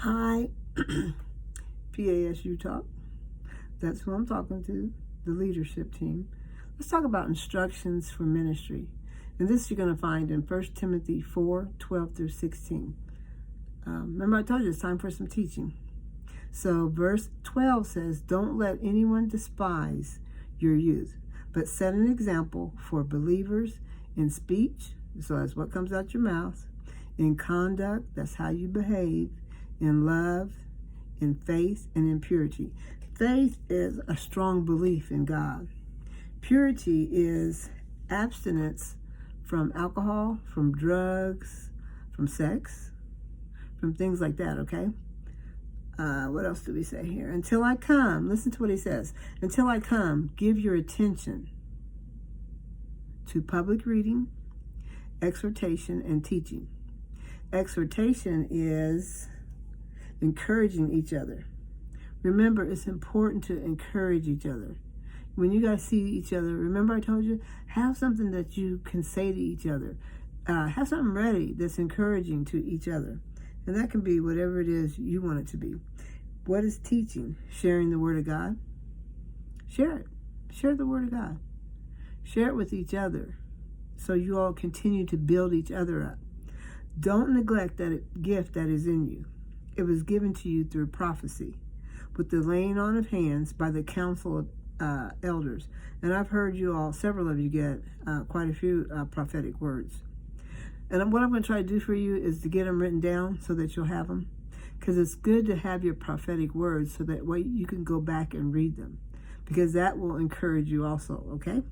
Hi, PASU Talk. That's who I'm talking to, the leadership team. Let's talk about instructions for ministry. And this you're going to find in 1 Timothy 4:12 through 16. Remember I told you it's time for some teaching. So verse 12 says, "Don't let anyone despise your youth, but set an example for believers in speech," so that's what comes out your mouth, "in conduct," that's how you behave, "in love, in faith, and in purity." Faith is a strong belief in God. Purity is abstinence from alcohol, from drugs, from sex, from things like that, okay? What else do we say here? "Until I come," listen to what he says. "Until I come, give your attention to public reading, exhortation, and teaching." Exhortation is encouraging each other. Remember, it's important to encourage each other. When you guys see each other, remember I told you, have something that you can say to each other. Have something ready that's encouraging to each other. And that can be whatever it is you want it to be. What is teaching? Sharing the Word of God. Share it. Share the Word of God. Share it with each other so you all continue to build each other up. Don't neglect that gift that is in you. It was given to you through prophecy, with the laying on of hands by the council of elders. And I've heard you all, several of you, get quite a few prophetic words. And what I'm going to try to do for you is to get them written down so that you'll have them. Because it's good to have your prophetic words so that way you can go back and read them. Because that will encourage you also, okay?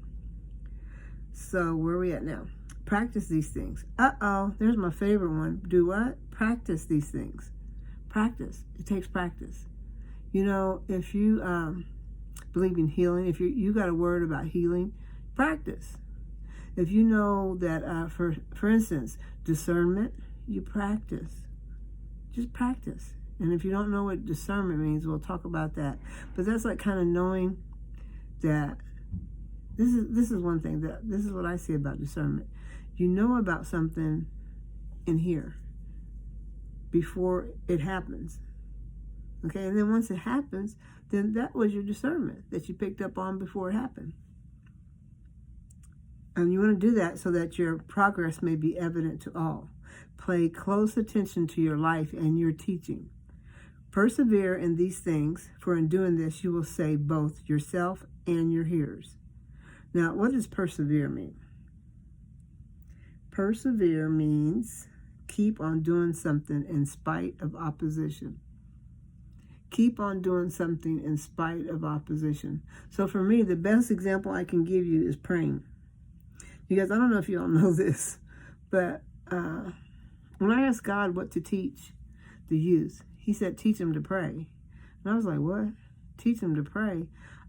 So where are we at now? Practice these things. There's my favorite one. Do what? Practice these things. Practice. It takes practice. You know, if you believe in healing, if you got a word about healing, practice. If you know that, for instance, discernment, you practice. Just practice. And if you don't know what discernment means, we'll talk about that. But that's like kind of knowing that this is one thing, that this is what I say about discernment. You know about something in here before it happens. Okay, and then once it happens, then that was your discernment that you picked up on before it happened. And you want to do that so that your progress may be evident to all. Pay close attention to your life and your teaching. Persevere in these things, for in doing this you will save both yourself and your hearers. Now, what does persevere mean? Persevere means keep on doing something in spite of opposition. Keep on doing something in spite of opposition. So for me, the best example I can give you is praying. Because I don't know if you all know this, but when I asked God what to teach the youth, he said, teach them to pray. And I was like, what? Teach them to pray?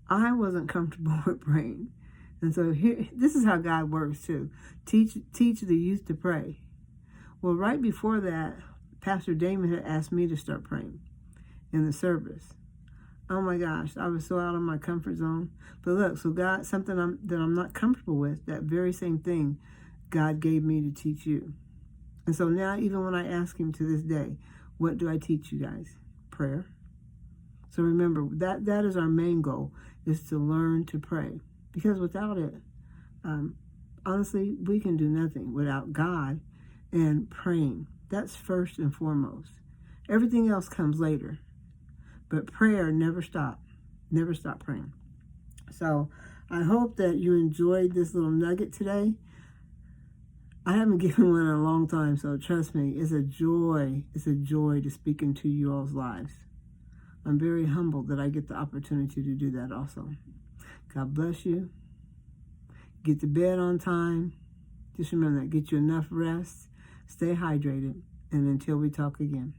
I wasn't comfortable with praying. And so this is how God works too. Teach the youth to pray. Well, right before that, Pastor Damon had asked me to start praying in the service. Oh my gosh, I was so out of my comfort zone. But look, so God, something that I'm not comfortable with, that very same thing God gave me to teach you. And so now, even when I ask him to this day, what do I teach you guys? Prayer. So remember, that is our main goal, is to learn to pray. Because without it, honestly, we can do nothing without God and praying. That's first and foremost. Everything else comes later. But prayer never stop. Never stop praying. So I hope that you enjoyed this little nugget today. I haven't given one in a long time, so trust me, it's a joy. It's a joy to speak into you all's lives. I'm very humbled that I get the opportunity to do that also. God bless you. Get to bed on time. Just remember that. Get you enough rest. Stay hydrated. And until we talk again.